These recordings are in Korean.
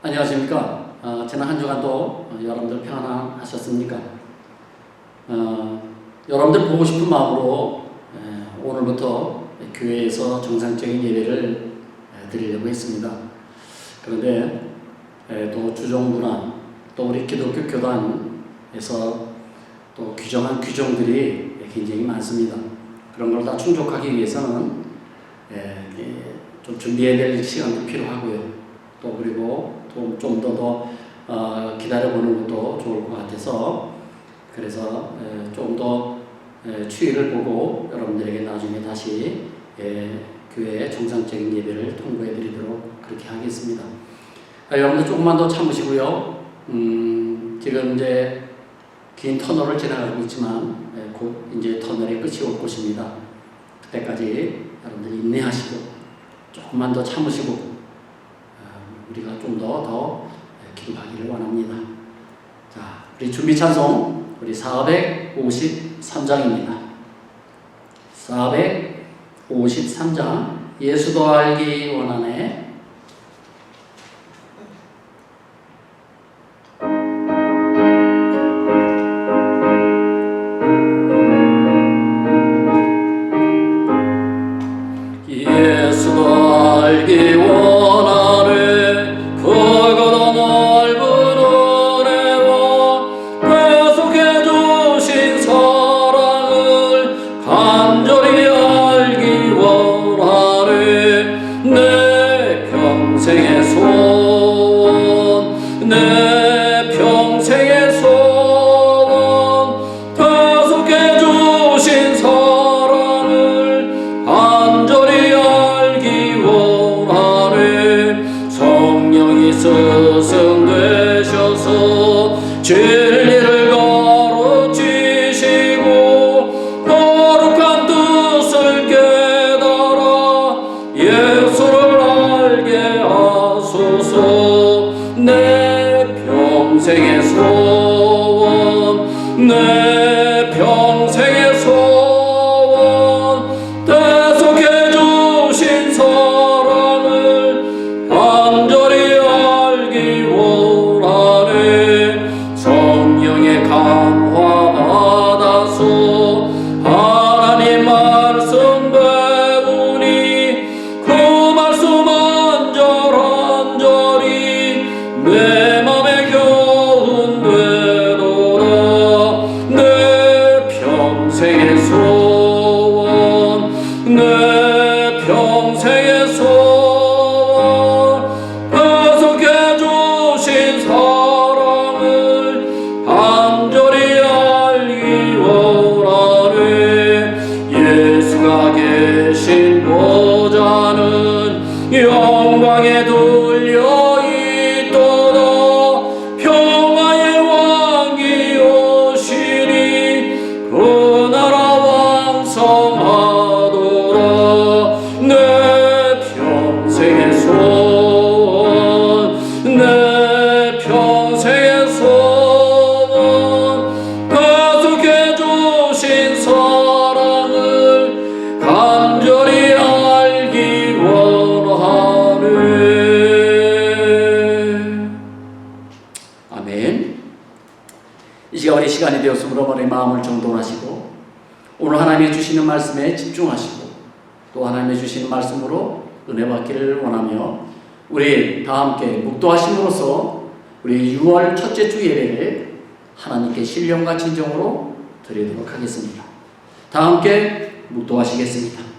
안녕하십니까. 지난 한 주간도 여러분들 평안하셨습니까? 여러분들 보고 싶은 마음으로 오늘부터 교회에서 정상적인 예배를 드리려고 했습니다. 그런데 또 주정부나 또 우리 기독교 교단에서 또 규정한 규정들이 굉장히 많습니다. 그런 걸 다 충족하기 위해서는 좀 준비해야 될 시간도 필요하고요. 또 그리고 좀 더 기다려보는 것도 좋을 것 같아서 그래서 좀 더 추이를 보고 여러분들에게 나중에 다시 교회의 정상적인 예배를 통보해 드리도록 그렇게 하겠습니다. 여러분들 조금만 더 참으시고요. 지금 이제 긴 터널을 지나가고 있지만 곧 이제 터널의 끝이 올 것입니다. 그때까지 여러분들 인내하시고 조금만 더 참으시고 우리가 좀 더 기도하기를 원합니다. 자, 우리 준비 찬송 우리 453장입니다. 453장 예수도 알기 원하네. 예수도 알기 원하네. 진리를 가르치시고 거룩한 뜻을 깨달아 예수를 알게 하소서. 내 평생의 소원 내 평생의 소원 대속해 주신 사랑을 간절히 알기 원하네. 성령의 감화 받아서 하나님 말씀 배우니 그 말씀 한절한절이 내 맘에 교훈 되도다. 내 평생의 소원 내 평생의 소원 대속해 주신 사랑을 간절히 알기 원하네. 예수가 계신 보좌는 영광에 둘려 있도다. 평화의 왕이 오시니 그 나라 왕성하도다. 내 평생의 소원 내 평생의 소원 대속해 주신 사랑을 간절히 알기 원하네. 아멘. 이 시간 우리 시간이 되었으므로 머리 마음을 정돈하시고 오늘 하나님이 주시는 말씀에 집중하시고 또 하나님이 주시는 말씀으로 은혜 받기를 원하며 우리 다 함께 묵도하심으로써 우리 6월 첫째 주 예배를 하나님께 신령과 진정으로 드리도록 하겠습니다. 다 함께 묵도하시겠습니다.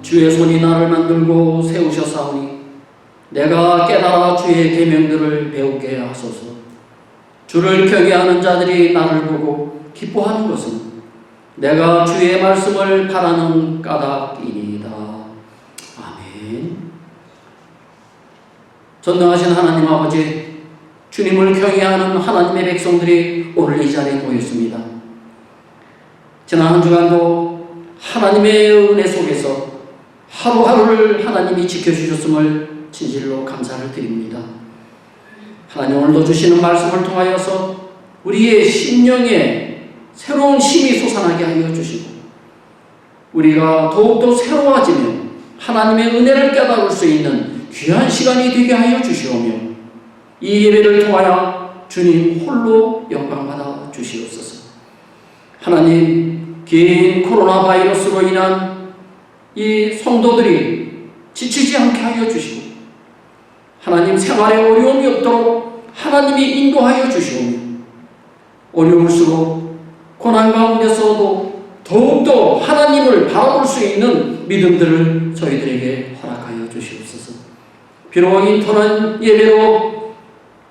주의 손이 나를 만들고 세우셨사오니 내가 깨달아 주의 계명들을 배우게 하소서. 주를 경외하는 자들이 나를 보고 기뻐하는 것은 내가 주의 말씀을 바라는 까닭이니이다. 아멘. 전능하신 하나님 아버지, 주님을 경외하는 하나님의 백성들이 오늘 이 자리에 모였습니다. 지난 한 주간도 하나님의 은혜 속에서 하루하루를 하나님이 지켜주셨음을 진실로 감사를 드립니다. 하나님, 오늘도 주시는 말씀을 통하여서 우리의 심령에 새로운 힘이 솟아나게 하여 주시고 우리가 더욱더 새로워지며 하나님의 은혜를 깨달을 수 있는 귀한 시간이 되게 하여 주시오며 이 예배를 통하여 주님 홀로 영광받아 주시옵소서. 하나님, 긴 코로나 바이러스로 인한 이 성도들이 지치지 않게 하여 주시고 하나님, 생활에 어려움이 없도록 하나님이 인도하여 주시오며 어려울수록 고난 가운데서도 더욱더 하나님을 바라볼 수 있는 믿음들을 저희들에게 허락하여 주시옵소서. 비록 인터넷 예배로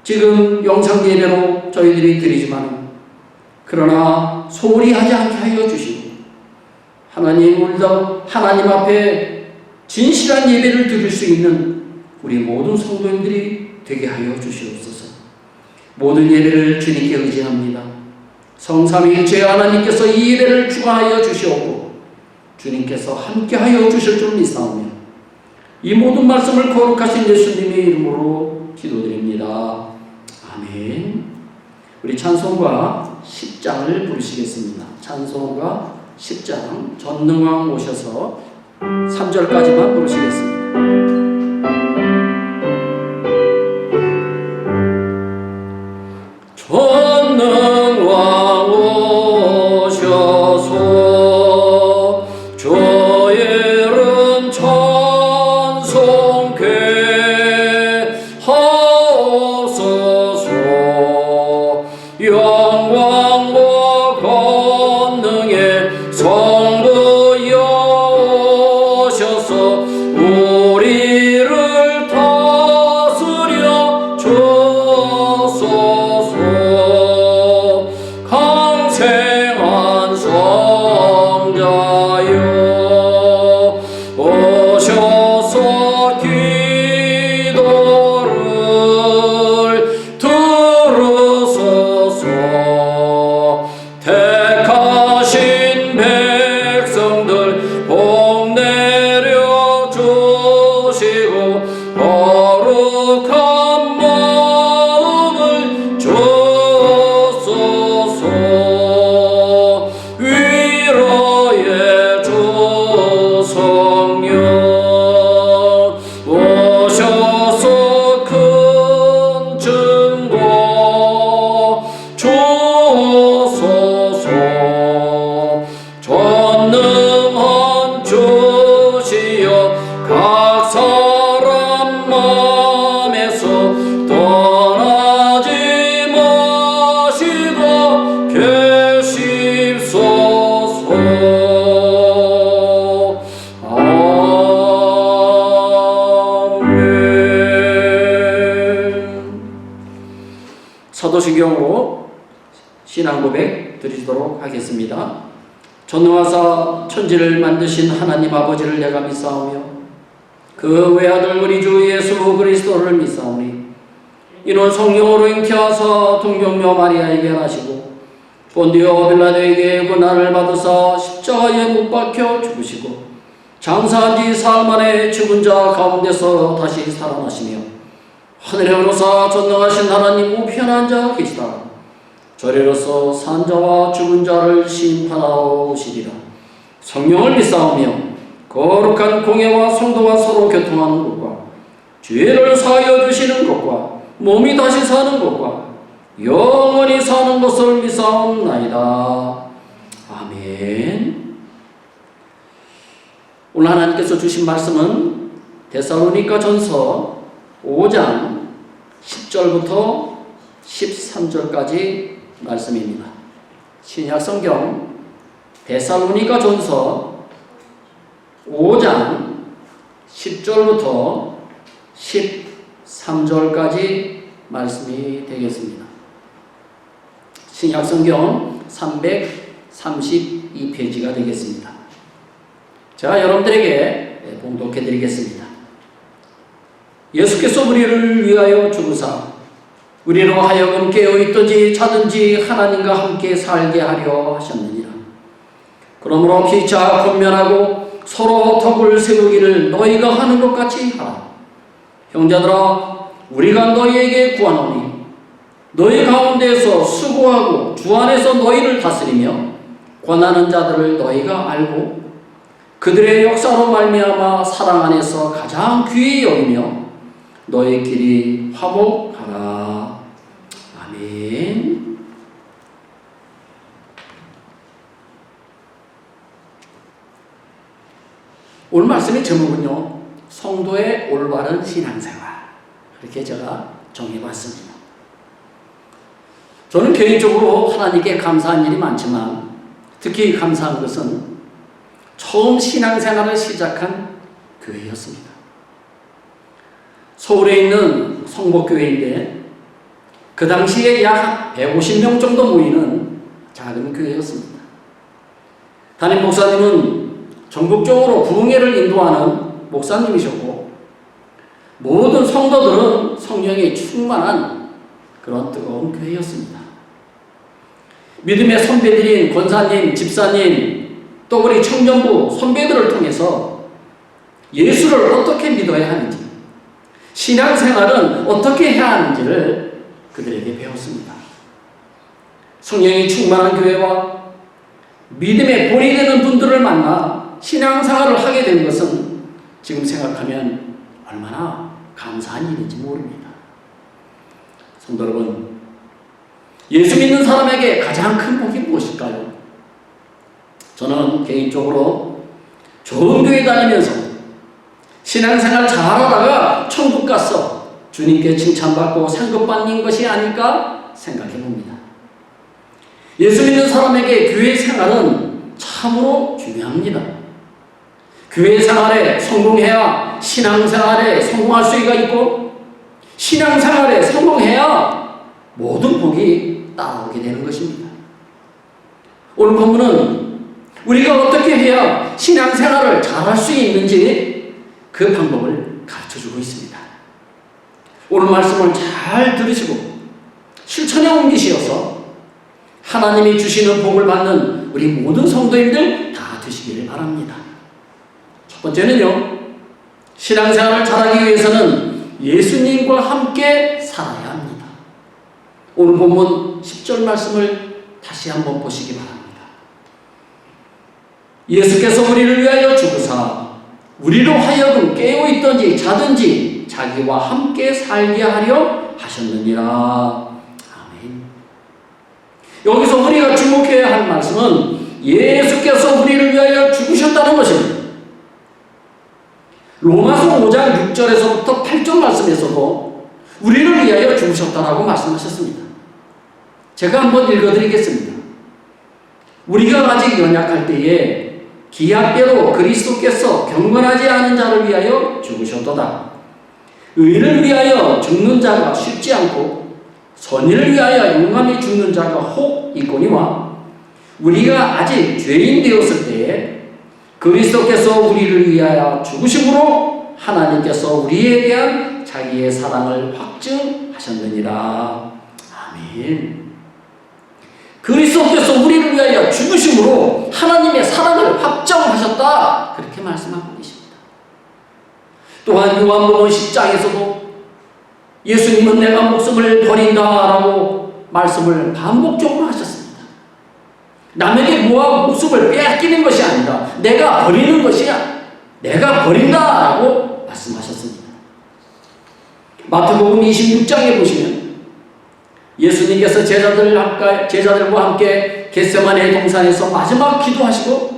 지금 영상 예배로 저희들이 드리지만 그러나 소홀히 하지 않게 하여 주시고 하나님, 우리도 하나님 앞에 진실한 예배를 드릴 수 있는 우리 모든 성도님들이 되게 하여 주시옵소서. 모든 예배를 주님께 의지합니다. 성삼위일체 하나님께서 이 예배를 주관하여 주시옵고 주님께서 함께하여 주실 줄 믿사오며 이 모든 말씀을 거룩하신 예수님의 이름으로 기도드립니다. 아멘. 우리 찬송가 10장을 부르시겠습니다. 찬송가 10장 전능왕 오셔서 3절까지만 부르시겠습니다. 전능왕 오셔서 주의 이름 찬송케 하옵소서. 영광과 권능의 성부여 오셔서 우리를 다스려 주소서. 강생한 성자여 오셔서 기도를 들으소서. 택하신 백성들 복 내려 주시고 거룩한 마음을 주소서. 위로의 주 성령 오셔서 큰 증거 주소서. 전능한 주시여 각 사람 마음에서 떠나지 마시고 계십소서. 아멘. 사도신경으로 신앙 고백 드리도록 하겠습니다. 전능하사 천지를 만드신 하나님 아버지를 내가 믿사오며 그 외아들 우리 주 예수 그리스도를 믿사오니 이는 성령으로 잉태하사 동정녀 마리아에게 나시고 본디오 빌라도에게 고난을 받으사 십자가에 못 박혀 죽으시고 장사한 지 사흘 만에 죽은 자 가운데서 다시 살아나시며 하늘에 오르사 전능하신 하나님 우편한 자 계시다. 저리로서 산자와 죽은 자를 심판하러 오시리라. 성령을 믿사오며 거룩한 공예와 성도가 서로 교통하는 것과 죄를 사하여 주시는 것과 몸이 다시 사는 것과 영원히 사는 것을 믿사옵나이다. 아멘. 오늘 하나님께서 주신 말씀은 데살로니가 전서 5장 10절부터 13절까지 말씀입니다. 신약성경 데살로니가 전서 5장 10절부터 3절까지 말씀이 되겠습니다. 신약성경 332페이지가 되겠습니다. 제가 여러분들에게 봉독해 드리겠습니다. 예수께서 우리를 위하여 죽으사 우리로 하여금 깨어있든지 자든지 하나님과 함께 살게 하려 하셨느니라. 그러므로 피차 권면하고 서로 덕을 세우기를 너희가 하는 것 같이 하라. 형제들아, 우리가 너희에게 구하노니 너희 가운데에서 수고하고 주 안에서 너희를 다스리며 권하는 자들을 너희가 알고 그들의 역사로 말미암아 사랑 안에서 가장 귀히 여기며 너희끼리 화목하라. 아멘. 오늘 말씀의 제목은요, 성도의 올바른 신앙생활, 이렇게 제가 정해봤습니다. 저는 개인적으로 하나님께 감사한 일이 많지만 특히 감사한 것은 처음 신앙생활을 시작한 교회였습니다. 서울에 있는 성복교회인데 그 당시에 약 150명 정도 모이는 작은 교회였습니다. 담임 목사님은 전국적으로 부흥회를 인도하는 목사님이셨고 모든 성도들은 성령이 충만한 그런 뜨거운 교회였습니다. 믿음의 선배들인 권사님, 집사님, 또 우리 청년부 선배들을 통해서 예수를 어떻게 믿어야 하는지, 신앙생활은 어떻게 해야 하는지를 그들에게 배웠습니다. 성령이 충만한 교회와 믿음의 본이 되는 분들을 만나 신앙생활을 하게 된 것은 지금 생각하면 얼마나 감사한 일인지 모릅니다. 성도 여러분, 예수 믿는 사람에게 가장 큰 복이 무엇일까요? 저는 개인적으로 좋은 교회 다니면서 신앙생활 잘하다가 천국 가서 주님께 칭찬받고 상급받는 것이 아닐까 생각해 봅니다. 예수 믿는 사람에게 교회 생활은 참으로 중요합니다. 교회 생활에 성공해야 신앙생활에 성공할 수가 있고 신앙생활에 성공해야 모든 복이 따라오게 되는 것입니다. 오늘 본문은 우리가 어떻게 해야 신앙생활을 잘할 수 있는지 그 방법을 가르쳐주고 있습니다. 오늘 말씀을 잘 들으시고 실천에 옮기시어서 하나님이 주시는 복을 받는 우리 모든 성도님들 다 되시기를 바랍니다. 첫 번째는요, 신앙생활을 잘하기 위해서는 예수님과 함께 살아야 합니다. 오늘 본문 10절 말씀을 다시 한번 보시기 바랍니다. 예수께서 우리를 위하여 죽으사 우리로 하여금 깨어있든지 자든지 자기와 함께 살게 하려 하셨느니라. 아멘. 여기서 우리가 주목해야 할 말씀은 예수께서 우리를 위하여 죽으셨다는 것입니다. 로마서 5장 6절에서부터 8절 말씀에서도 우리를 위하여 죽으셨다라고 말씀하셨습니다. 제가 한번 읽어드리겠습니다. 우리가 아직 연약할 때에 기약대로 그리스도께서 경건하지 않은 자를 위하여 죽으셨도다. 의를 위하여 죽는 자가 쉽지 않고 선의를 위하여 용감히 죽는 자가 혹 있거니와 우리가 아직 죄인 되었을 때에 그리스도께서 우리를 위하여 죽으심으로 하나님께서 우리에 대한 자기의 사랑을 확증하셨느니라. 아멘. 그리스도께서 우리를 위하여 죽으심으로 하나님의 사랑을 확정하셨다. 그렇게 말씀하고 계십니다. 또한 요한복음 10장에서도 예수님은 내가 목숨을 버린다라고 말씀을 반복적으로 하셨습니다. 남에게 모아 목숨을 빼앗기는 것이 아니라 내가 버리는 것이야. 내가 버린다라고 말씀하셨습니다. 마태복음 26장에 보시면 예수님께서 제자들과 함께 겟세마네 동산에서 마지막 기도하시고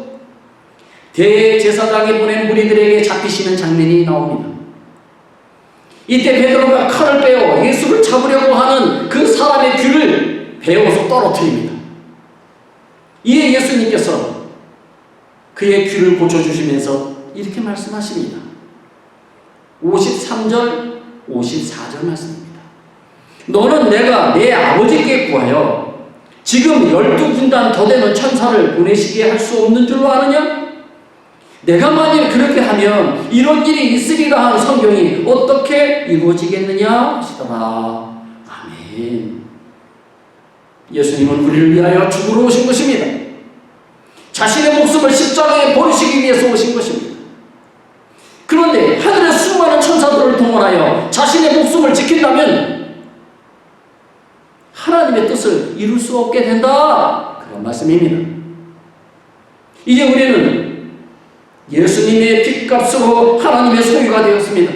대제사장이 보낸 무리들에게 잡히시는 장면이 나옵니다. 이때 베드로가 칼을 빼어 예수를 잡으려고 하는 그 사람의 귀를 베어서 떨어뜨립니다. 이에 예수님께서 그의 귀를 고쳐주시면서 이렇게 말씀하십니다. 53절 54절 말씀입니다. 너는 내가 내 아버지께 구하여 지금 12군단 더 되는 천사를 보내시게 할 수 없는 줄로 아느냐? 내가 만일 그렇게 하면 이런 일이 있으리라 한 성경이 어떻게 이루어지겠느냐 하시더라. 아멘. 예수님은 우리를 위하여 죽으러 오신 것입니다. 자신의 목숨을 십자가에 버리시기 위해서 오신 것입니다. 그런데 하늘의 수많은 천사들을 동원하여 자신의 목숨을 지킨다면 하나님의 뜻을 이룰 수 없게 된다. 그런 말씀입니다. 이제 우리는 예수님의 핏값으로 하나님의 소유가 되었습니다.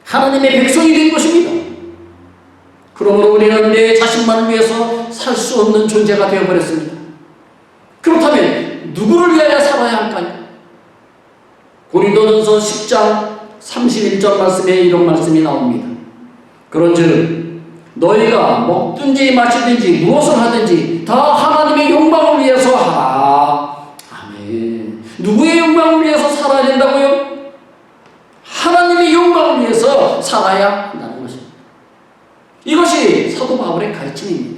하나님의 백성이 된 것입니다. 그러므로 우리는 내 자신만을 위해서 살 수 없는 존재가 되어버렸습니다. 그렇다면 누구를 위하여 살아야 할까요? 고린도전서 10장 31절 말씀에 이런 말씀이 나옵니다. 그런즉 너희가 먹든지 마시든지 무엇을 하든지 다 하나님의 영광을 위해서 하라. 아멘. 누구의 영광을 위해서 살아야 된다고요? 하나님의 영광을 위해서 살아야 한다는 것입니다. 이것이 사도 바울의 가르침입니다.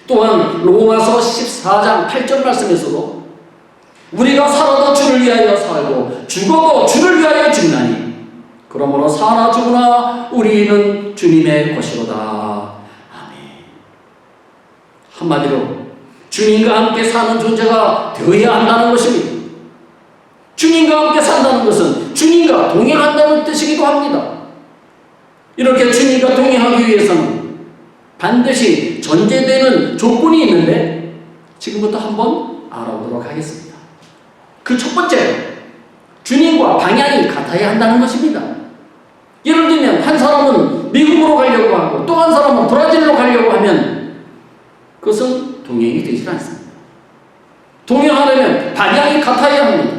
또한 로마서 14장 8절 말씀에서도 우리가 살아도 주를 위하여 살고 죽어도 주를 위하여 죽나니 그러므로 사나 죽으나 우리는 주님의 것이로다. 아멘. 한마디로 주님과 함께 사는 존재가 되어야 한다는 것입니다. 주님과 함께 산다는 것은 주님과 동행한다는 뜻이기도 합니다. 이렇게 주님과 동행하기 위해서는 반드시 전제되는 조건이 있는데 지금부터 한번 알아보도록 하겠습니다. 그 첫 번째로 주님과 방향이 같아야 한다는 것입니다. 예를 들면 한 사람은 미국으로 가려고 하고 또 한 사람은 브라질로 가려고 하면 그것은 동행이 되지 않습니다. 동행하려면 방향이 같아야 합니다.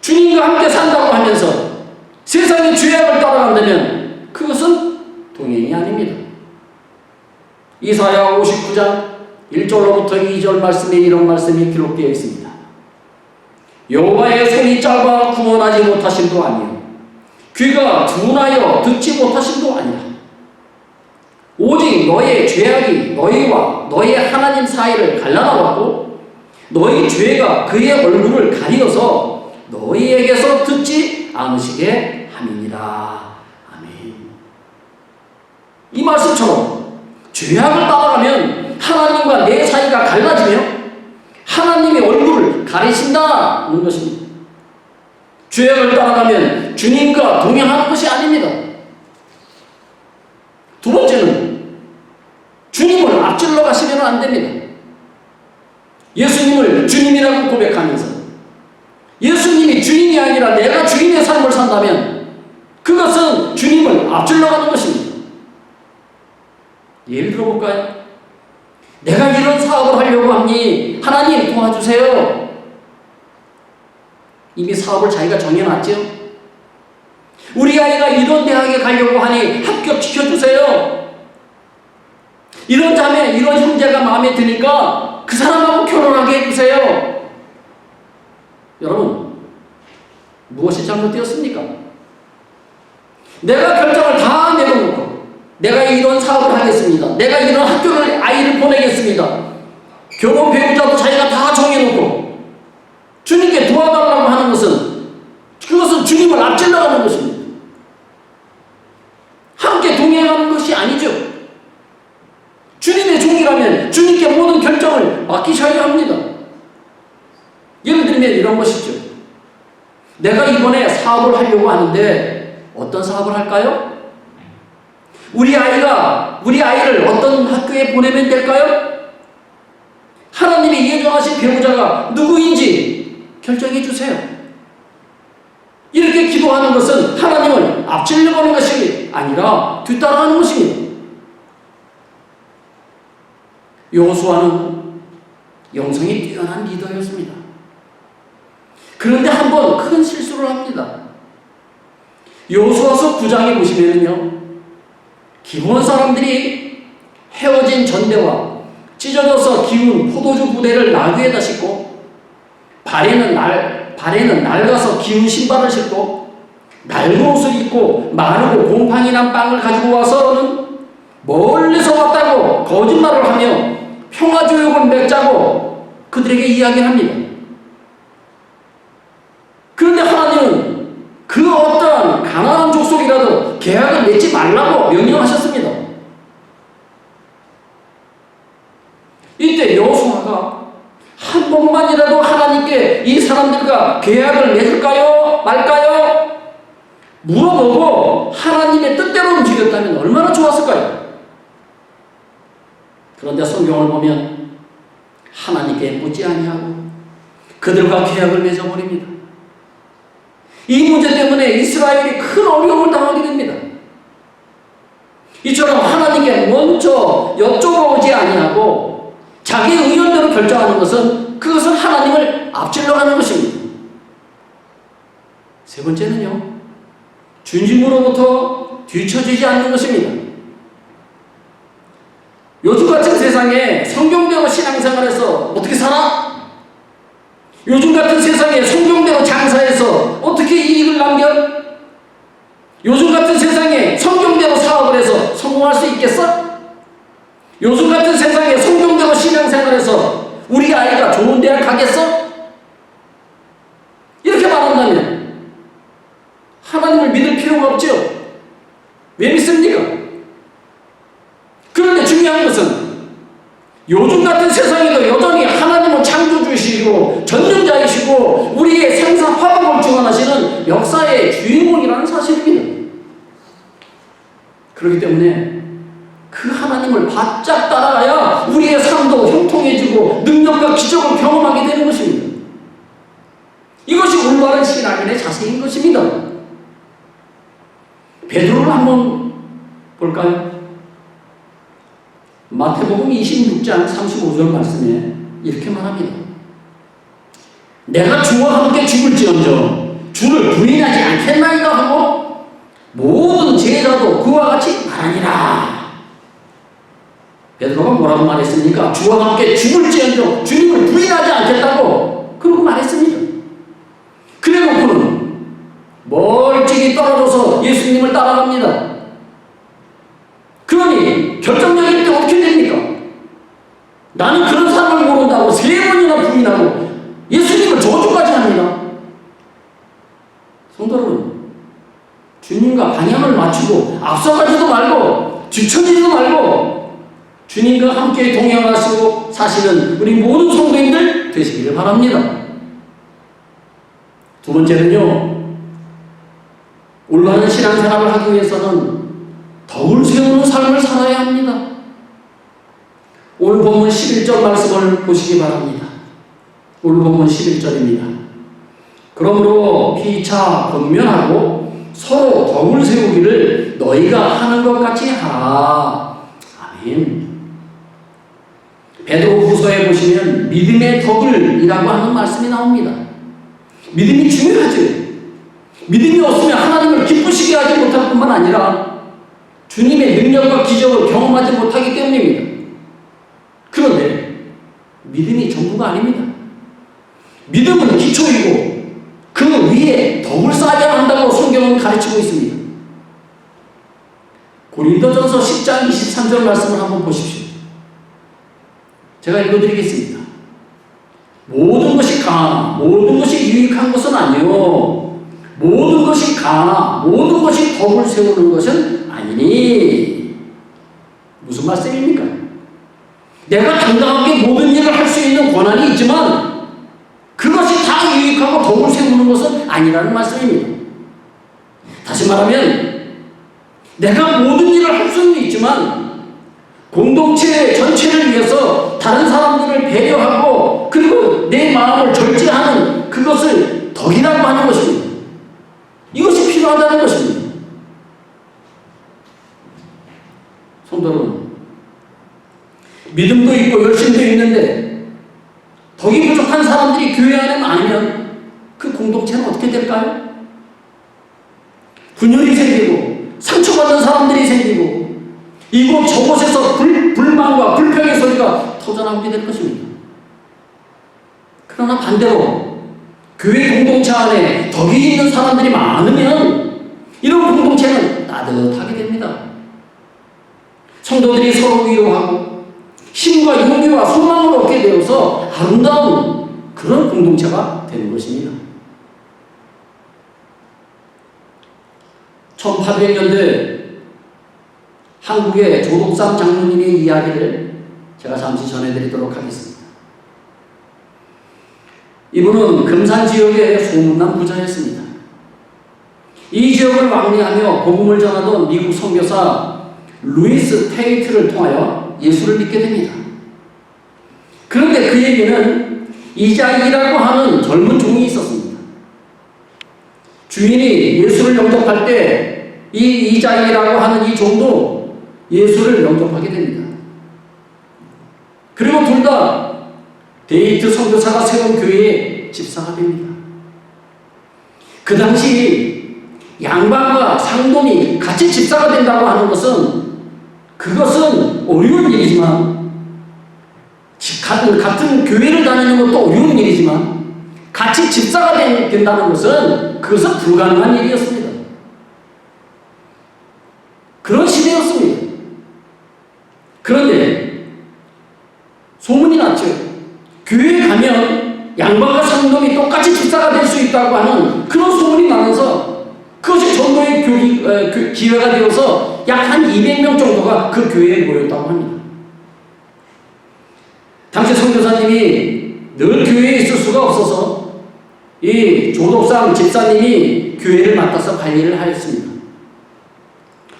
주님과 함께 산다고 하면서 세상의 죄악을 따라간다면 그것은 동행이 아닙니다. 이사야 59장 1절로부터 2절 말씀에 이런 말씀이 기록되어 있습니다. 여호와의 손이 짧아 구원하지 못하심도 아니요 귀가 둔하여 듣지 못하심도 아니라 오직 너의 죄악이 너희와 너의 하나님 사이를 갈라놓았고 너희 죄가 그의 얼굴을 가리어서 너희에게서 듣지 않으시게 함이니라. 아멘. 이 말씀처럼 죄악을 따라가면 하나님과 내 사이가 갈라지며 하나님의 얼굴을 가리신다는 것입니다. 죄악을 따라가면 주님과 동행하는 것이 아닙니다. 두 번째는 주님을 앞질러 가시면 안 됩니다. 예수님을 주님이라고 고백하면서 예수님이 주인이 아니라 내가 주인의 삶을 산다면 그것은 주님을 앞질러 가는 것입니다. 예를 들어볼까요? 내가 이런 사업을 하려고 하니 하나님 도와주세요. 이미 사업을 자기가 정해놨죠. 우리 아이가 이런 대학에 가려고 하니 합격시켜주세요. 이런 자매, 이런 형제가 마음에 드니까 그 사람하고 결혼하게 해주세요. 여러분, 무엇이 잘못되었습니까? 내가 결정을 다 내려놓고 내가 이런 사업을 하겠습니다. 내가 이런 학교를 아이를 보내겠습니다. 결혼 배우자도 자기가 다 정해놓고 주님께 도와달라고 하는 것은 그것은 주님을 앞질러가는 것입니다. 함께 동행하는 것이 아니죠. 주님의 종이라면 주님께 모든 결정을 맡기셔야 합니다. 예를 들면 이런 것이죠. 내가 이번에 사업을 하려고 하는데 어떤 사업을 할까요? 우리 아이를 어떤 학교에 보내면 될까요? 하나님이 예정하신 배우자가 누구인지 결정해 주세요. 이렇게 기도하는 것은 하나님을 앞질러가는 것이 아니라 뒤따라가는 것입니다. 여호수아는 영성이 뛰어난 리더였습니다. 그런데 한 번 큰 실수를 합니다. 여호수아서 9장에 보시면요, 기브온 사람들이 헤어진 전대와 찢어져서 기운 포도주 부대를 나귀에다 싣고 발에는 낡아서 기운 신발을 신고 낡은 옷을 입고 마르고 곰팡이 난 빵을 가지고 와서는 멀리서 왔다고 거짓말을 하며 평화조약을 맺자고 그들에게 이야기합니다. 그런데 하나님은 그 어떠한 가난한 족속이라도 계약을 맺지 말라고 명령하셨습니다. 이때 여호수아가 한 번만이라도 하나님께 이 사람들과 계약을 맺을까요? 말까요? 물어보고 하나님의 뜻대로 움직였다면 얼마나 좋았을까요? 그런데 성경을 보면 하나님께 묻지 아니하고 그들과 계약을 맺어버립니다. 이 문제 때문에 이스라엘이 큰 어려움을 당하게 됩니다. 이처럼 하나님께 먼저 여쭤보지 아니하고 자기 의견대로 결정하는 것은 그것은 하나님을 앞질러 가는 것입니다. 세 번째는요, 주님으로부터 뒤처지지 않는 것입니다. 요즘 같은 세상에 성경대로 신앙생활에서 어떻게 살아? 요즘 같은 세상에 성경대로 장사해서 어떻게 이익을 남겨? 요즘 같은 세상에 성경대로 사업을 해서 성공할 수 있겠어? 요즘 같은 세상에 성경대로 신앙생활해서 우리 아이가 좋은 대학 가겠어? 이렇게 말한다면 하나님을 믿을 필요가 없죠. 왜 믿습니까? 그런데 중요한 것은 요즘 같은 세상에도 여전히 하나님은 창조주이시고 전능자이시고 우리의 생사 화복을 주관하시는 역사의 주인공이라는 사실입니다. 그렇기 때문에 그 하나님을 바짝 따라가야 우리의 삶도 형통해지고 능력과 기적을 경험하게 되는 것입니다. 이것이 올바른 신앙인의 자세인 것입니다. 베드로를 한번 볼까요? 마태복음 26장 35절 말씀에 이렇게 말합니다. 내가 주와 함께 죽을지언정 주를 부인하지 않겠나이까 하고 모든 제자도 그와 같이 말하니라. 베드로가 뭐라고 말했습니까? 주와 함께 죽을지언정 주님을 부인하지 않겠다고 그러고 말했습니다. 그래놓고는 멀찍이 떨어져서 예수님을 따라갑니다. 그러니 결정적일 때 어떻게 됩니까? 나는 그런 사람을 모른다고 3번이나 부인하고 예수님을 저주까지 합니다. 성도 여러분, 주님과 방향을 맞추고 앞서가지도 말고 뒤처지지도 말고 주님과 함께 동행하시고 사시는 우리 모든 성도님들 되시기를 바랍니다. 두 번째는요, 올바른 신앙생활을 하기 위해서는 덕을 세우는 삶을 살아야 합니다. 오늘 본문 11절 말씀을 보시기 바랍니다. 오늘 본문 11절입니다. 그러므로 피차 권면하고 서로 덕을 세우기를 너희가 하는 것 같이 하라. 아멘. 베드로 후서에 보시면 믿음의 덕을 이라고 하는 말씀이 나옵니다. 믿음이 중요하죠. 믿음이 없으면 하나님을 기쁘시게 하지 못할 뿐만 아니라 주님의 능력과 기적을 경험하지 못하기 때문입니다. 그런데 믿음이 전부가 아닙니다. 믿음은 기초이고 그 위에 덕을 쌓아야 한다고 성경은 가르치고 있습니다. 고린도전서 10장 23절 말씀을 한번 보십시오. 제가 읽어드리겠습니다. 모든 것이 강하나 모든 것이 유익한 것은 아니요 모든 것이 강하나 모든 것이 덕을 세우는 것은 아니니. 무슨 말씀입니까? 내가 당당하게 모든 일을 할 수 있는 권한이 있지만 그것이 다 유익하고 덕을 세우는 것은 아니라는 말씀입니다. 다시 말하면 내가 모든 일을 할 수는 있지만 공동체 전체를 위해서 다른 사람들을 배려하고 그리고 내 마음을 절제하는 그것을 덕이라고 하는 것입니다. 이것이 필요하다는 것입니다. 성도 여러분, 믿음도 있고 열심도 있는데 덕이 부족한 사람들이 교회 안에 많으면 그 공동체는 어떻게 될까요? 분열이 생기고 상처받는 사람들이 생기고 이곳 저곳에서 불만과 불평의 소리가 터져나오게 될 것입니다. 그러나 반대로 교회 공동체 안에 덕이 있는 사람들이 많으면 이런 공동체는 따뜻하게 됩니다. 성도들이 서로 위로하고 힘과 용기와 소망을 얻게 되어서 아름다운 그런 공동체가 되는 것입니다. 1800년대 한국의 조독삼 장로님의 이야기를 제가 잠시 전해드리도록 하겠습니다. 이분은 금산 지역의 소문난 부자였습니다. 이 지역을 왕래하며 복음을 전하던 미국 선교사 루이스 테이트를 통하여 예수를 믿게 됩니다. 그런데 그에게는 이자이라고 하는 젊은 종이 있었습니다. 주인이 예수를 영접할 때 이 이자이라고 하는 이 종도 예수를 영접하게 됩니다. 그리고 둘 다 데이트 선교사가 세운 교회의 집사가 됩니다. 그 당시 양반과 상동이 같이 집사가 된다고 하는 것은 그것은 어려운 일이지만 같은 교회를 다니는 것도 어려운 일이지만 같이 집사가 된다는 것은 그것은 불가능한 일이었습니다. 그런 시대였습니다. 그런데 소문이 났죠. 교회에 가면 양반과 상동이 똑같이 집사가 될 수 있다고 하는 그런 소문이 나면서 그것이 전도의 기회가 되어서 약 한 200명 정도가 그 교회에 모였다고 합니다. 당시 선교사님이 늘 교회에 있을 수가 없어서 이 조독삼 집사님이 교회를 맡아서 관리를 하였습니다.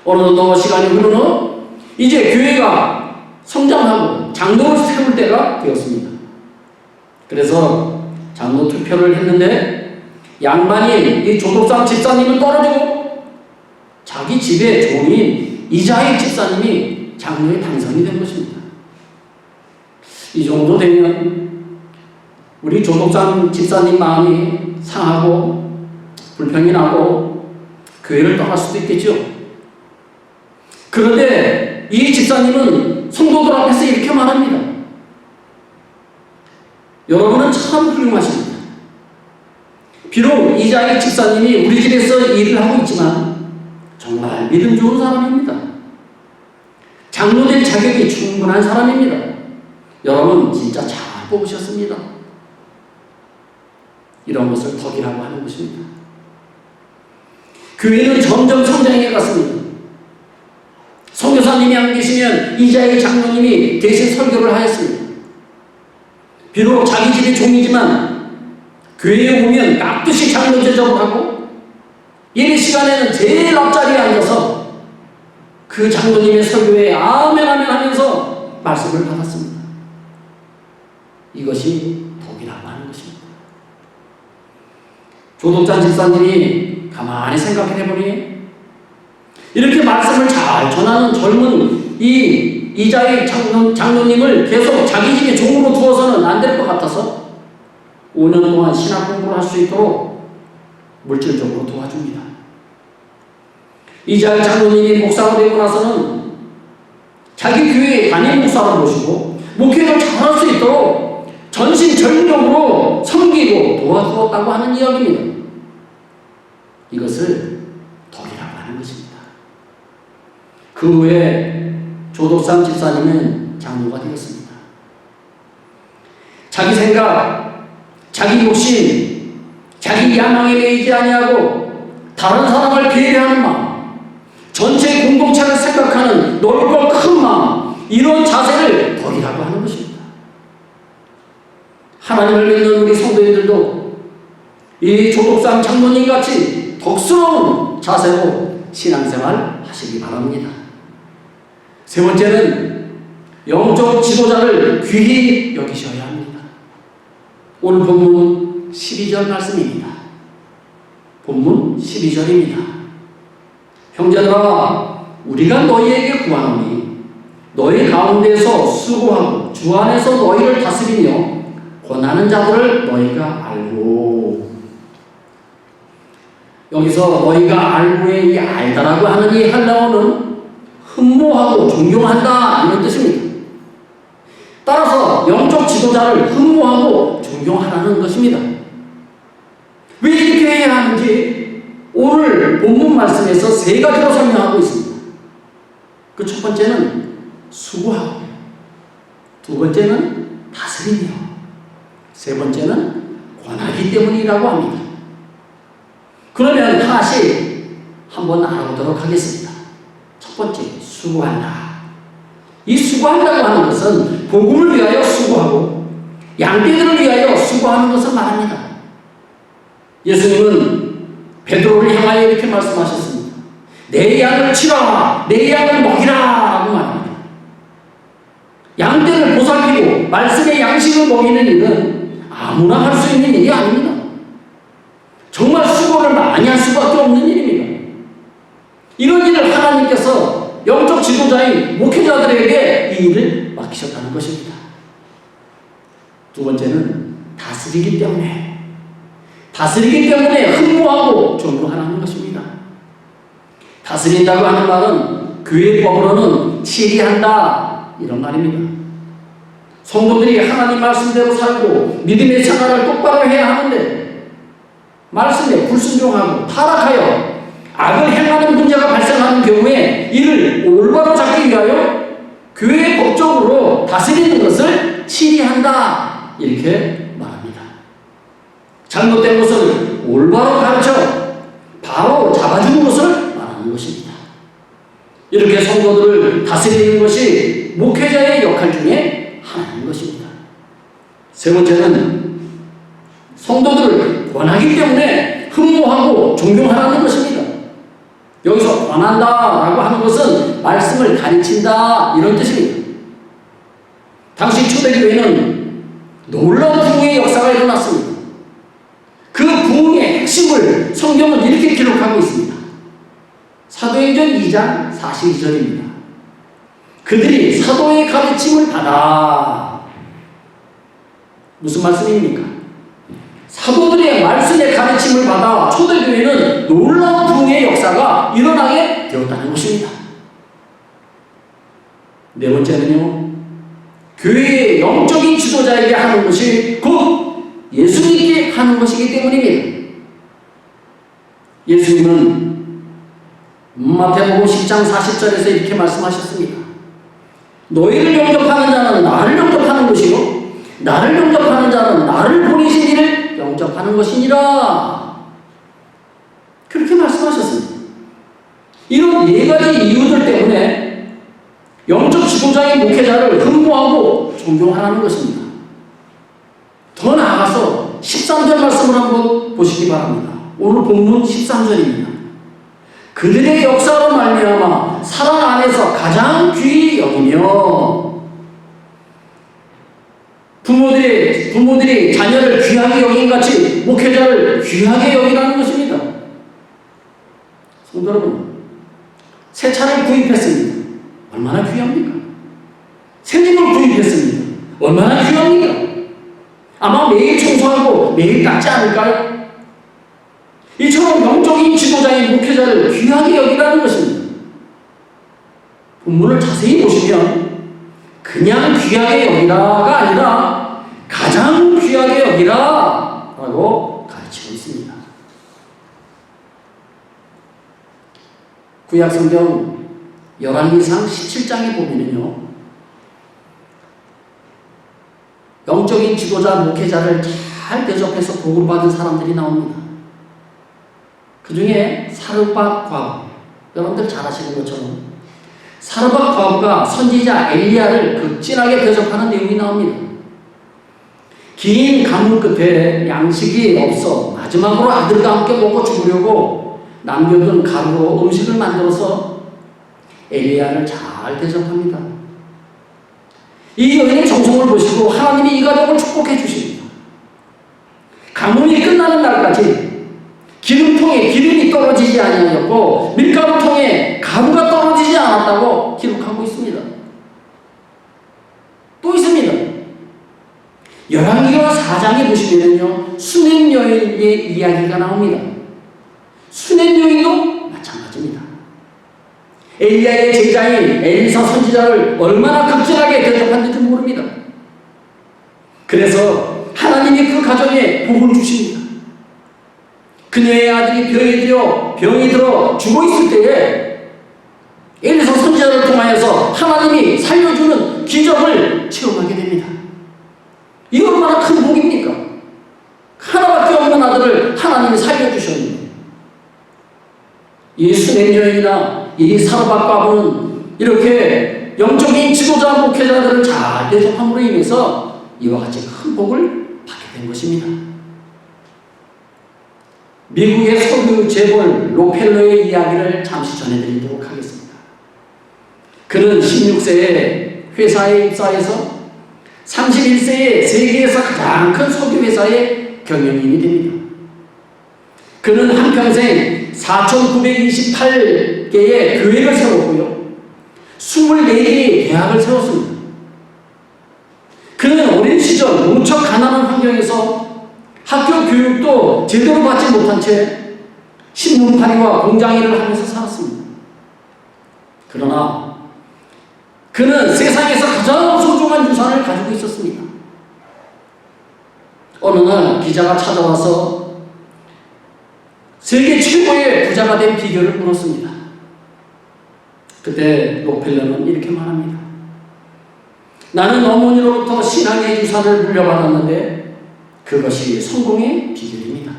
어느 정도 시간이 흐른 후 이제 교회가 성장하고 장로를 세울 때가 되었습니다. 그래서 장로 투표를 했는데 양반이 이 조독삼 집사님은 떨어지고 자기 집의 종인 이자희 집사님이 장로에 당선이 된 것입니다. 이 정도 되면 우리 조독삼 집사님 마음이 상하고 불평이 나고 교회를 떠날 수도 있겠죠. 그런데 이 집사님은 성도들 앞에서 이렇게 말합니다. 여러분은 참 훌륭하십니다. 비록 이자희 집사님이 우리 집에서 일을 하고 있지만 정말 믿음 좋은 사람입니다. 장로될 자격이 충분한 사람입니다. 여러분 진짜 잘 뽑으셨습니다. 이런 것을 덕이라고 하는 것입니다. 교회는 점점 성장해 갔습니다. 선교사님이 안 계시면 이자희 장로님이 대신 설교를 하였습니다. 비록 자기 집의 종이지만 교회에 오면 깍듯이 장로 제접을 하고 예배 시간에는 제일 앞자리에 앉아서 그 장로님의 설교에 아멘 아멘 하면서 말씀을 받았습니다. 이것이 덕이라고 하는 것입니다. 조독삼 집사님이 가만히 생각해보니 이렇게 말씀을 잘 전하는 젊은 이자희 장로님을 계속 자기 집에 종으로 두어서는 안 될 것 같아서 5년 동안 신학 공부를 할 수 있도록 물질적으로 도와줍니다. 이자희 장로님이 목사가 되고 나서는 자기 교회에 담임 목사를 모시고 목회를 잘할 수 있도록 전심전력으로 섬기고 도와주었다고 하는 이야기입니다. 이것을 덕이라고 하는 것입니다. 그 후에 조독삼 집사님은 장로가 되었습니다. 자기 생각, 자기 욕심, 자기 야망에 매이지 아니하고 다른 사람을 배려하는 마음, 전체 공동체를 생각하는 넓고 큰 마음, 이런 자세를 덕이라고 하는 것입니다. 하나님을 믿는 우리 성도님들도 이 조독삼 장로님 같이 덕스러운 자세로 신앙생활 하시기 바랍니다. 세 번째는 영적 지도자를 귀히 여기셔야 합니다. 오늘 본문은 12절 말씀입니다. 본문 12절입니다. 형제들아 우리가 너희에게 구하노니 너희 가운데서 수고하고 주 안에서 너희를 다스리며 권하는 자들을 너희가 알고. 여기서 너희가 알고의 이 알다라고 하는 이 헬라어는 흠모하고 존경한다 이런 뜻입니다. 따라서 영적 지도자를 흠모하고 존경하라는 것입니다. 왜 이렇게 해야 하는지 오늘 오늘 본문 말씀에서 세 가지로 설명하고 있습니다. 그 첫 번째는 수고하고, 두 번째는 다스리며, 세 번째는 권하기 때문이라고 합니다. 그러면 다시 한번 알아보도록 하겠습니다. 첫 번째, 수고한다. 이 수고한다고 하는 것은 복음을 위하여 수고하고 양떼들을 위하여 수고하는 것을 말합니다. 예수님은 베드로를 향하여 이렇게 말씀하셨습니다. 내 양을 치라, 내 양을 먹이라 라고 말합니다. 양떼를 보살피고 말씀의 양식을 먹이는 일은 아무나 할 수 있는 일이 아닙니다. 정말 수고를 많이 할 수밖에 없는 일입니다. 이런 일을 하나님께서 영적 지도자인 목회자들에게 이 일을 맡기셨다는 것입니다. 두 번째는 다스리기 때문에 흠모하고 존경하라는 것입니다. 다스린다고 하는 말은 교회법으로는 치리한다 이런 말입니다. 성도들이 하나님 말씀대로 살고 믿음의 생활을 똑바로 해야 하는데 말씀에 불순종하고 타락하여 악을 행하는 문제가 발생하는 경우에 이를 올바로 잡기 위하여 교회의 법적으로 다스리는 것을 치리한다 이렇게 말합니다. 잘못된 것을 올바로 가르쳐 바로 잡아주는 것을 말하는 것입니다. 이렇게 성도들을 다스리는 것이 목회자의 역할 중에 하나인 것입니다. 세 번째는 성도들을 권하기 때문에 흠모하고 존경하라는 것입니다. 여기서 권한다라고 하는 것은 말씀을 가르친다 이런 뜻입니다. 당시 초대교회는 놀라운 부흥의 역사가 일어났습니다. 그 부흥의 핵심을 성경은 이렇게 기록하고 있습니다. 사도행전 2장 42절입니다. 그들이 사도의 가르침을 받아. 무슨 말씀입니까? 사도들의 말씀의 가르침을 받아 초대교회는 놀라운 부흥의 역사가 일어나게 되었다는 것입니다. 네 번째는요, 교회의 영적인 지도자에게 하는 것이 곧 예수님께 하는 것이기 때문입니다. 예수님은 마태복음 10장 40절에서 이렇게 말씀하셨습니다. 너희를 영접하는 자는 나를 영접하는 것이요 나를 영접하는 자는 나를 보내신 이를 영접하는 것이니라. 그렇게 말씀하셨습니다. 이런 네 가지 이유들 때문에 영적 지도자의 목회자를 흠모하고 존경하라는 것입니다. 더 나아가서 13절 말씀을 한번 보시기 바랍니다. 오늘 본문 13절입니다. 그들의 역사로 말미암아 사랑 안에서 가장 귀히 여기며 부모들이 자녀를 귀하게 여긴 같이 목회자를 귀하게 여기라는 것입니다. 성도 여러분, 새 차를 구입했습니다. 얼마나 귀합니까? 새 집을 구입했습니다. 얼마나 귀합니까? 아마 매일 청소하고 매일 닦지 않을까요? 이처럼 영적인 지도자인 목회자를 귀하게 여기라는 것입니다. 본문을 자세히 보시면 그냥 귀하게 여기라가 아니라 가장 귀하게 여기라 라고 가르치고 있습니다. 구약성경 열왕기상 17장에 보면은요, 영적인 지도자 목회자를 잘 대접해서 복을 받은 사람들이 나옵니다. 그 중에 사르밧 과부, 여러분들 잘 아시는 것처럼 사르밧 과부가 선지자 엘리야를 극진하게 대접하는 내용이 나옵니다. 긴 가문 끝에 양식이 없어 마지막으로 아들과 함께 먹고 죽으려고 남겨둔 가루로 음식을 만들어서 엘리야를 잘 대접합니다. 이 여인의 정성을 보시고 하나님이 이 가정을 축복해 주십니다. 가문이 끝나는 날까지 기름통에 기름이 떨어지지 아니하였고 밀가루통에 가루가 떨어지지 않았다고 기록하고 있습니다. 또 있습니다. 열왕기하 4장에 보시면요, 수넴 여인의 이야기가 나옵니다. 수넴 여인도 마찬가지입니다. 엘리야의 제자인 엘리사 선지자를 얼마나 극진하게 대접했는지 모릅니다. 그래서 하나님이 그 가정에 복을 주십니다. 그 그녀의 아들이 병이 들어 죽어 있을 때에 엘리사 선지자를 통하여서 하나님이 살려주는 기적을 체험하게 됩니다. 이 얼마나 큰 복입니까? 하나밖에 없는 아들을 하나님이 살려주셨는데, 이 수냉 여인이나 이 사르밧 과부는 이렇게 영적인 지도자 목회자들을 잘 대접함으로 인해서 이와 같이 큰 복을 받게 된 것입니다. 미국의 석유 재벌 록펠러의 이야기를 잠시 전해드리도록 하겠습니다. 그는 16세에 회사에 입사해서 31세에 세계에서 가장 큰 석유 회사의 경영인이 됩니다. 그는 한평생 4,928개의 교회를 세웠고요, 24개의 대학을 세웠습니다. 그는 어린 시절 무척 가난한 환경에서 학교 교육도 제대로 받지 못한 채 신문팔이와 공장일을 하면서 살았습니다. 그러나 그는 세상에서 가장 소중한 유산을 가지고 있었습니다. 어느 날 기자가 찾아와서 세계 최고의 부자가 된 비결을 물었습니다. 그때 록펠러는 이렇게 말합니다. 나는 어머니로부터 신앙의 유산을 물려받았는데 그것이 성공의 비결입니다.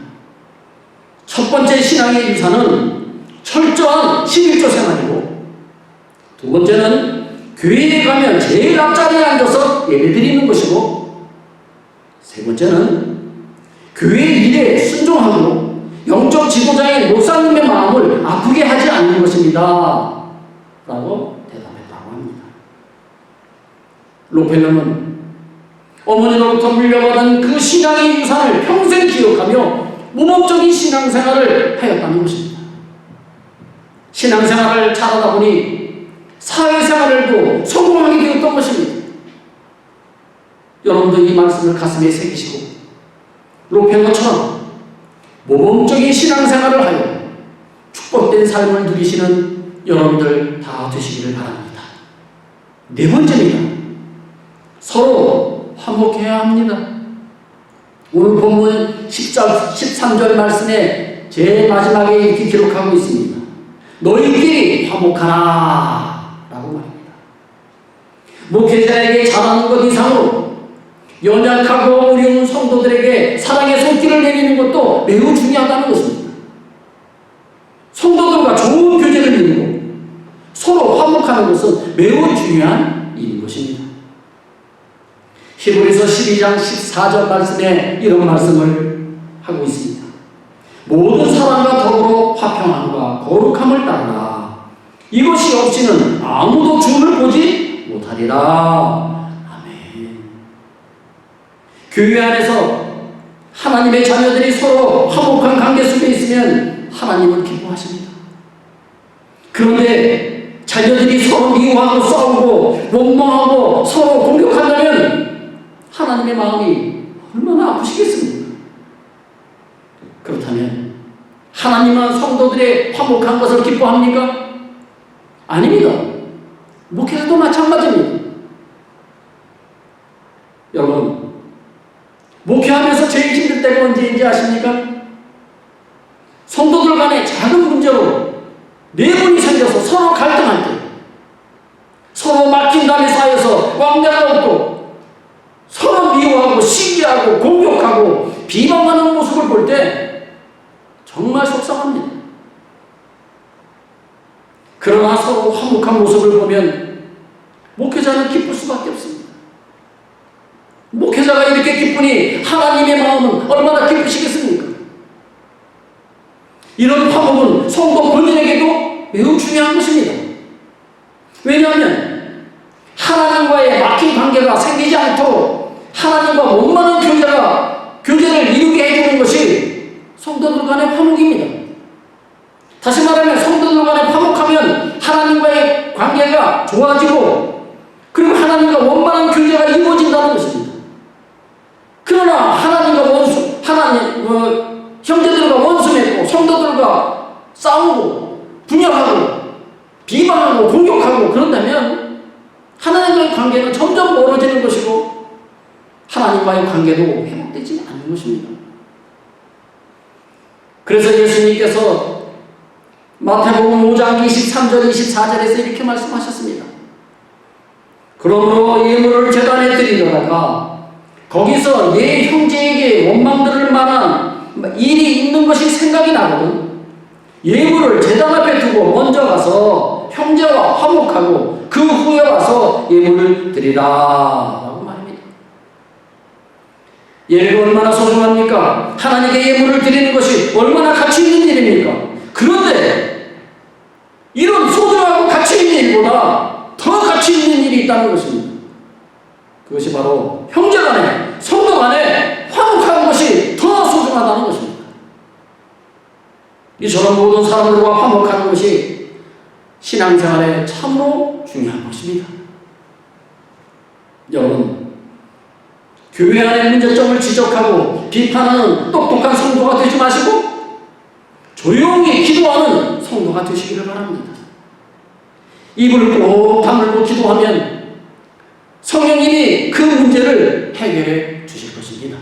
첫 번째 신앙의 유산은 철저한 11조 생활이고, 두 번째는 교회에 가면 제일 앞자리에 앉아서 예배드리는 것이고, 세 번째는 교회 일에 순종하고 영적 지도자인 목사님의 마음을 아프게 하지 않는 것입니다. 라고 대답했다고 합니다. 록펠러는 어머니로부터 물려받은 그 신앙의 유산을 평생 기억하며 모범적인 신앙생활을 하였다는 것입니다. 신앙생활을 잘하다 보니 사회생활을도 성공하게 되었던 것입니다. 여러분도 이 말씀을 가슴에 새기시고 록펠러처럼 모범적인 신앙생활을 하여 축복된 삶을 누리시는 여러분들 다 되시기를 바랍니다. 네 번째입니다. 서로 화목해야 합니다. 오늘 본문 13절 말씀에 제일 마지막에 이렇게 기록하고 있습니다. 너희끼리 화목하라 라고 말합니다. 목회자에게 잘하는 것 이상으로 연약하고 어려운 성도들에게 사랑의 손길을 내미는 것도 매우 중요하다는 것입니다. 성도들과 좋은 교제를 이루고 서로 화목하는 것은 매우 중요한 일인 것입니다. 히브리서 12장 14절 말씀에 이런 말씀을 하고 있습니다. 모든 사람과 더불어 화평함과 거룩함을 따르라. 이것이 없이는 아무도 주를 보지 못하리라. 아멘. 교회 안에서 하나님의 자녀들이 서로 화목한 관계 속에 있으면 하나님은 기뻐하십니다. 그런데 자녀들이 서로 미워하고 싸우고 원망하고 서로 공격한다면 하나님의 마음이 얼마나 아프시겠습니까? 그렇다면 하나님은 성도들의 화목한 것을 기뻐합니까? 아닙니다. 목회자도 마찬가지입니다. 여러분, 목회하면서 제일 힘들 때가 언제인지 아십니까? 성도들 간에 작은 문제로 내분이 생겨서 서로 갈등할 때, 서로 막힌 담이 쌓여서 왕래가 없고 서로 미워하고 시기하고 공격하고 비방하는 모습을 볼 때 정말 속상합니다. 그러나 서로 화목한 모습을 보면 목회자는 기쁠 수밖에 없습니다. 목회자가 이렇게 기쁘니 하나님의 마음은 얼마나 기쁘시겠습니까? 이런 화목은 성도 본인에게도 매우 중요한 것입니다. 왜냐하면 하나님과의 막힌 관계가 생기지 않도록 하나님과 원만한 교제를 이루게 해주는 것이 성도들 간의 화목입니다. 다시 말하면 성도들 간에 화목하면 하나님과의 관계가 좋아지고 그리고 하나님과 원만한 교제가 이루어진다는 것입니다. 그러나 형제들과 원수 맺고 성도들과 싸우고 분열하고 비방하고 공격하고 그런다면 하나님과의 관계는 점점 멀어지는 것이고 하나님과의 관계도 회복되지 않는 것입니다. 그래서 예수님께서 마태복음 5장 23절 24절에서 이렇게 말씀하셨습니다. 그러므로 예물을 제단에 드리려다가 거기서 내 형제에게 원망 들을 만한 일이 있는 것이 생각이 나거든. 예물을 제단 앞에 두고 먼저 가서 형제와 화목하고 그 후에 와서 예물을 드리라 라고 말합니다. 예배가 얼마나 소중합니까? 하나님께 예물을 드리는 것이 얼마나 가치 있는 일입니까? 그런데 이런 소중하고 가치 있는 일보다 더 가치 있는 일이 있다는 것입니다. 그것이 바로 형제 간에, 성도 간에 화목하는 것이 더 소중하다는 것입니다. 이처럼 모든 사람들과 화목하는 것이 신앙생활에 참으로 중요한 것입니다. 여러분, 교회 안의 문제점을 지적하고 비판하는 똑똑한 성도가 되지 마시고 조용히 기도하는 성도가 되시기를 바랍니다. 입을 꼭 다물고 기도하면 성령님이 그 문제를 해결해 주실 것입니다.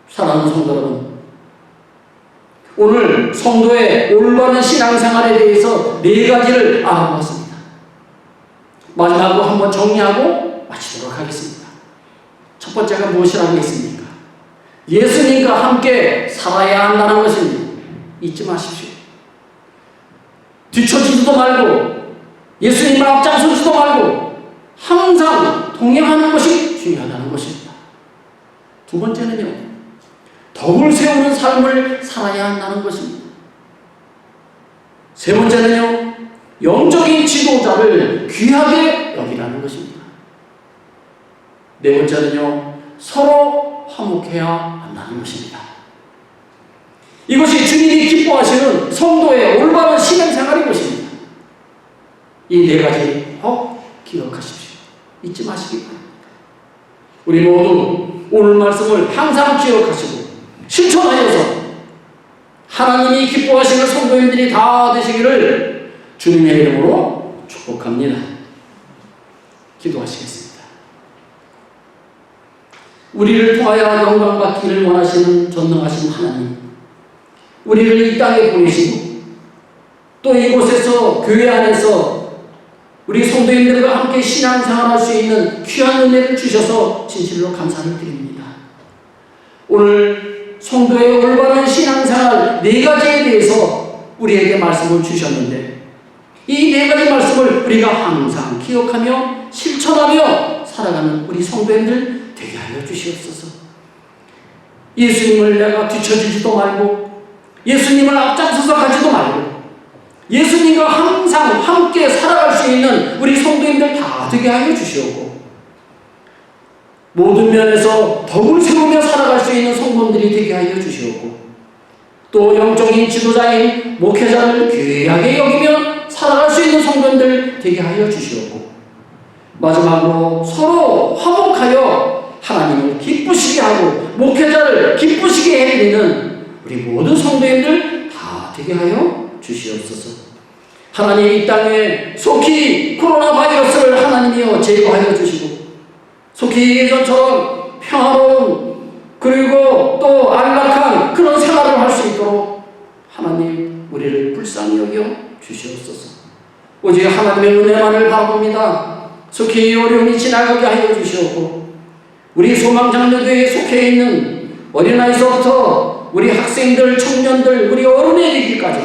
사랑하는 성도 여러분, 오늘 성도의 올바른 신앙생활에 대해서 4가지를 알아보았습니다. 마지막으로 한번 정리하고 마치도록 하겠습니다. 첫 번째가 무엇이라고 했습니까? 예수님과 함께 살아야 한다는 것입니다. 잊지 마십시오. 뒤처지지도 말고 예수님을 앞장서지도 말고 항상 동행하는 것이 중요하다는 것입니다. 두 번째는요, 덕을 세우는 삶을 살아야 한다는 것입니다. 세 번째는요, 영적인 지도자를 귀하게 여기라는 것입니다. 네 번째는요, 서로 화목해야 한다는 것입니다. 이것이 주님이 기뻐하시는 성도의 올바른 신앙생활인 것입니다. 이 4가지 꼭 기억하십시오. 잊지 마시기 바랍니다. 우리 모두 오늘 말씀을 항상 기억하시고 실천하여서 하나님이 기뻐하시는 성도님들이 다 되시기를 주님의 이름으로 축복합니다. 기도하시겠습니다. 우리를 통하여 영광받기를 원하시는 전능하신 하나님, 우리를 이 땅에 보내시고 또 이곳에서 교회 안에서 우리 성도님들과 함께 신앙생활할 수 있는 귀한 은혜를 주셔서 진실로 감사를 드립니다. 오늘 성도의 올바른 신앙생활 4가지에 대해서 우리에게 말씀을 주셨는데 이 4가지 말씀을 우리가 항상 기억하며 실천하며 살아가는 우리 성도님들 되게 하여 주시옵소서. 예수님을 내가 뒤처지지도 말고 예수님을 앞장서서 가지도 말고 예수님과 항상 함께 살아갈 수 있는 우리 성도님들 다 되게 하여 주시옵고 모든 면에서 덕을 세우며 살아갈 수 있는 성도들이 되게 하여 주시옵고 또 영적인 지도자인 목회자를 귀하게 여기며 살아갈 수 있는 성도들 되게 하여 주시옵고 마지막으로 서로 화목하여 하나님을 기쁘시게 하고 목회자를 기쁘시게 해드리는 우리 모든 성도님들 다 되게 하여 주시옵소서. 하나님 이 땅에 속히 코로나 바이러스를 하나님이여 제거하여 주시고 속히 예전처럼 평화로운 그리고 또 안락한 그런 생활을 할 수 있도록 하나님 우리를 불쌍히 여겨 주시옵소서. 오직 하나님의 은혜만을 바라봅니다. 속히 이 어려움이 지나가게 하여 주시옵고 우리 소망장로교회에 속해 있는 어린아이서부터 우리 학생들, 청년들, 우리 어른에 이르기까지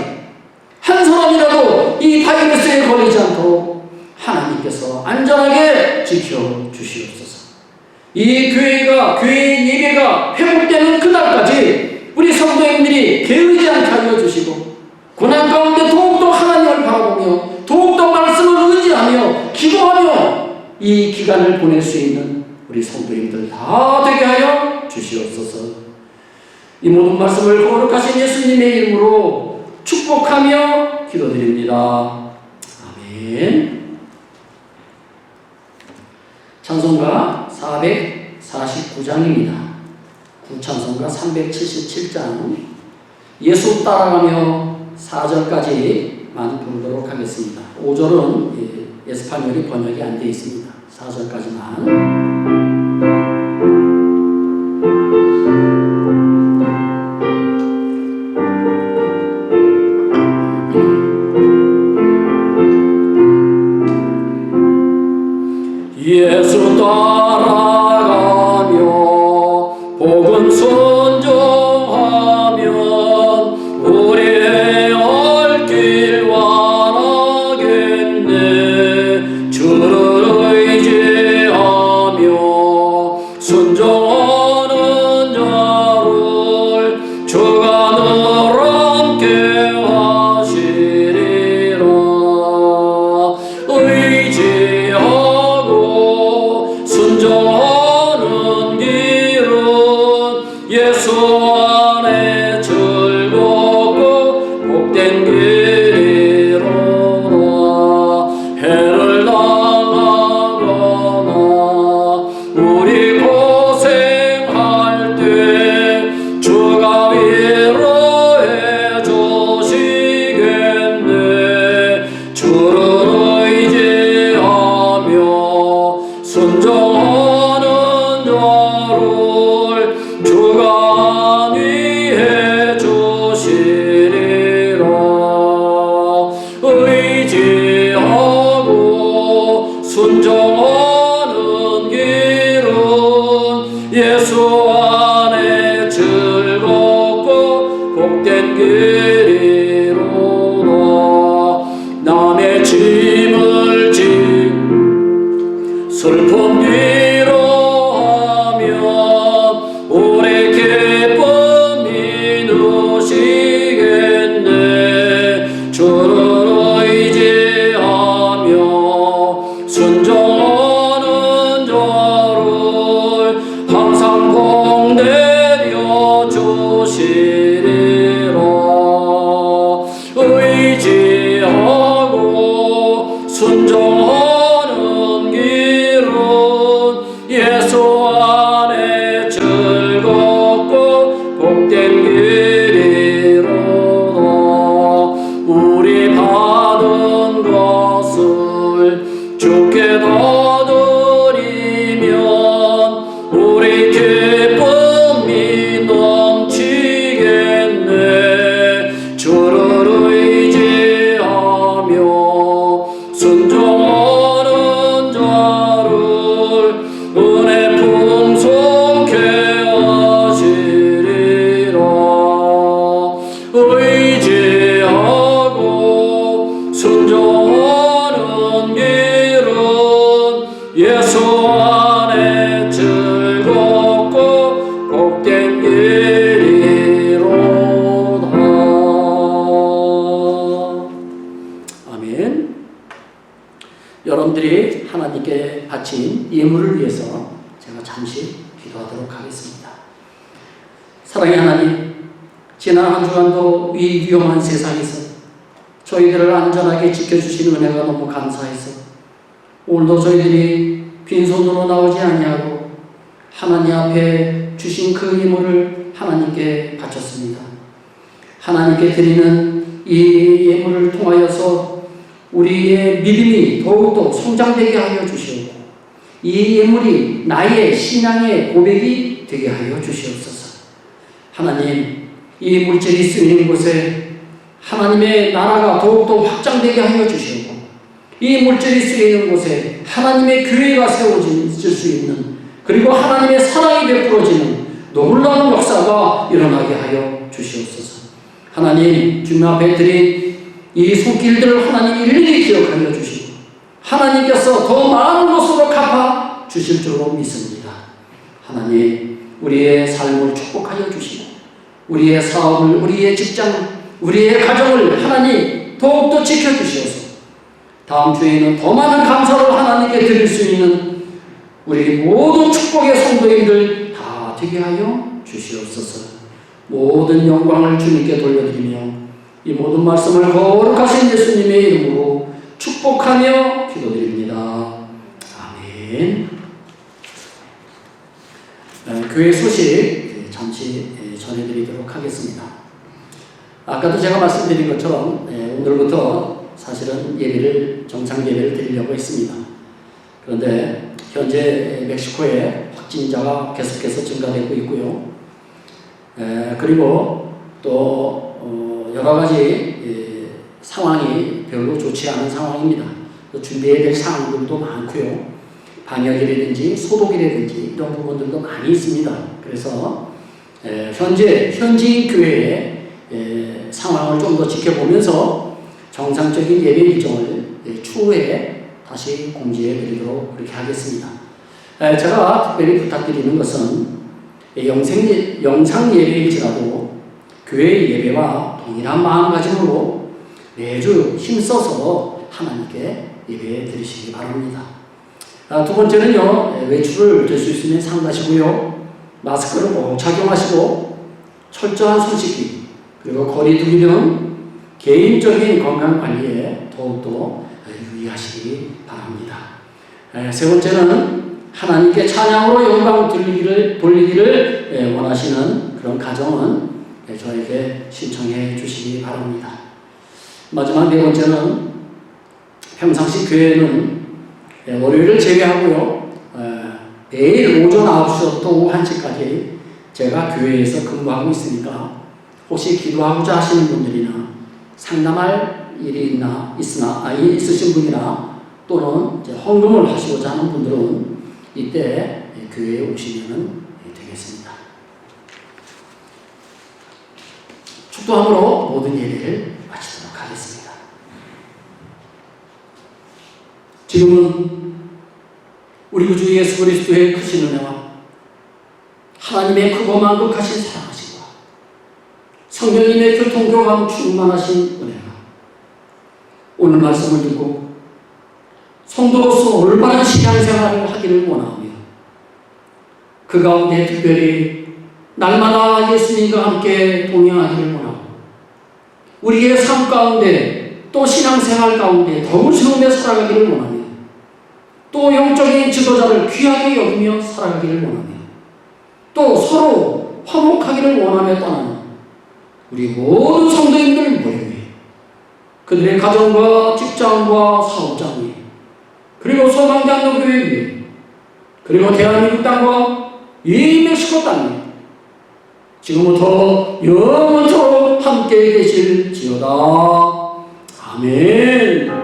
한 사람이라도 이 바이러스에 걸리지 않도록 하나님께서 안전하게 지켜주시옵소서. 이 교회의 예배가 회복되는 그날까지 우리 성도님들이 게으르지 않게 하여 주시고 고난 가운데 더욱더 하나님을 바라보며 더욱더 말씀을 의지하며 기도하며 이 기간을 보낼 수 있는 우리 성도님들 다 되게 하여 주시옵소서. 이 모든 말씀을 거룩하신 예수님의 이름으로 축복하며 기도드립니다. 아멘. 찬송가 449장입니다. 구찬송가 377장 예수 따라가며 4절까지만 부르도록 하겠습니다. 5절은 에스파뇰이 번역이 안 되어 있습니다. 4절까지만. 순종하는 자를 주가 늘 함께 하시리라. 의지하고 순종하는 길은 예수 안에 즐겁고 복된 길이로다. 해를 당하거나 우리 고생할 때 주가 위로해 주시겠네. 주를 의지하며 순종하는 자를 주가 안위해 주시리라. 의지하고 순종하는 길은 예수 안에 즐겁고 복된 길이로다. 남의 짐을 지 슬픔 위로하면 오래 기쁨이 누시겠네. 주를 의지하며 순종하는 자를 항상 복내려 주시리라. 의지하고 순종하는 길은 예수 안에 즐겁고 복된 길이로다. 우리 받은 것을 주께 더 드리면 우리 기쁨이 넘치겠네. 주를 의지하며 순종하는 자를 은혜 풍성케 하시리라. 의지하고 순종하는 길은 예수 안에 즐겁고 복된 길이로다. 아멘. 여러분들이 하나님께 바친 예물을 위해서 제가 잠시 기도하도록 하겠습니다. 사랑의 하나님, 지난 한 주간도 이 위험한 세상에서 저희들을 안전하게 지켜주신 은혜가 너무 감사해서 오늘도 저희들이 빈손으로 나오지 아니하고 하나님 앞에 주신 그 예물을 하나님께 바쳤습니다. 하나님께 드리는 이 예물을 통하여서 우리의 믿음이 더욱더 성장되게 하여 주시옵고 이 예물이 나의 신앙의 고백이 되게 하여 주시옵소서. 하나님, 이 물질이 쓰이는 곳에 하나님의 나라가 더욱더 확장되게 하여 주시옵고 이 물질이 쓰이는 곳에 하나님의 교회가 세워질 수 있는, 그리고 하나님의 사랑이 베풀어지는 놀라운 역사가 일어나게 하여 주시옵소서. 하나님, 주님 앞에 드린 이 손길들을 하나님 일일이 기억하여 주시고 하나님께서 더 많은 것으로 갚아 주실 줄로 믿습니다. 하나님, 우리의 삶을 축복하여 주시고 우리의 사업을, 우리의 직장, 우리의 가정을 하나님 더욱더 지켜주시옵소서. 다음 주에는 더 많은 감사를 하나님께 드릴 수 있는 우리 모든 축복의 성도님들 다 되게 하여 주시옵소서. 모든 영광을 주님께 돌려드리며 이 모든 말씀을 거룩하신 예수님의 이름으로 축복하며 기도드립니다. 아멘. 교회 소식 잠시 전해드리도록 하겠습니다. 아까도 제가 말씀드린 것처럼 오늘부터 사실은 정상 예배를 드리려고 했습니다. 그런데 현재 멕시코에 확진자가 계속해서 증가되고 있고요. 그리고 또 여러 가지 상황이 별로 좋지 않은 상황입니다. 준비해야 될 사항들도 많고요. 방역이라든지 소독이라든지 이런 부분들도 많이 있습니다. 그래서 현지인 교회의 상황을 좀 더 지켜보면서 정상적인 예배 일정을 추후에 다시 공지해 드리도록 그렇게 하겠습니다. 제가 특별히 부탁드리는 것은 영상 예배일지라도 교회 예배와 동일한 마음가짐으로 매주 힘써서 하나님께 예배 드리시기 바랍니다. 두 번째는요, 외출을 될 수 있으면 삼가시고요, 마스크를 꼭 착용하시고 철저한 손 씻기 그리고 거리 두기 등 개인적인 건강 관리에 더욱더 유의하시기 바랍니다. 세 번째는 하나님께 찬양으로 영광 돌리기를 원하시는 그런 가정은 저에게 신청해 주시기 바랍니다. 마지막 네 번째는 평상시 교회는 월요일을 제외하고요, 매일 오전 9시부터 오후 1시까지 제가 교회에서 근무하고 있으니까 혹시 기도하고자 하시는 분들이나 상담할 일이 있으신 분이나 또는 이제 헌금을 하시고자 하는 분들은 이때 교회에 오시면 되겠습니다. 축도함으로 모든 예배를 마치도록 하겠습니다. 지금은 우리 구주 예수 그리스도의 크신 은혜와 하나님의 크고 만극하신 사랑하심과 성령님의 교통교감 충만하신 은혜가 오늘 말씀을 듣고 성도로서 올바른 신앙생활을 하기를 원하오며 그 가운데 특별히 날마다 예수님과 함께 동행하기를 원하고 우리의 삶 가운데 또 신앙생활 가운데 더욱 세우며 살아가기를 원하며 또 영적인 지도자를 귀하게 여기며 살아가기를 원하며 또 서로 화목하기를 원하며 떠나는 우리 모든 성도님들 모여 위에 그들의 가정과 직장과 사업장 위에 그리고 소망대학교 교회 위에 그리고 대한민국 땅과 이 멕시코 땅 위에 지금부터 영원토록 함께 계실지어다. 아멘.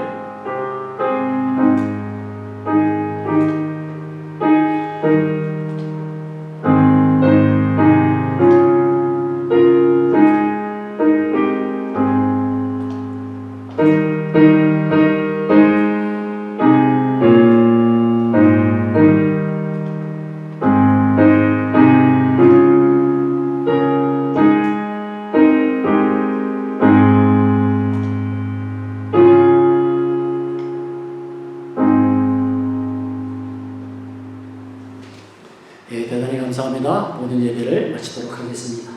대단히 감사합니다. 모든 예배를 마치도록 하겠습니다.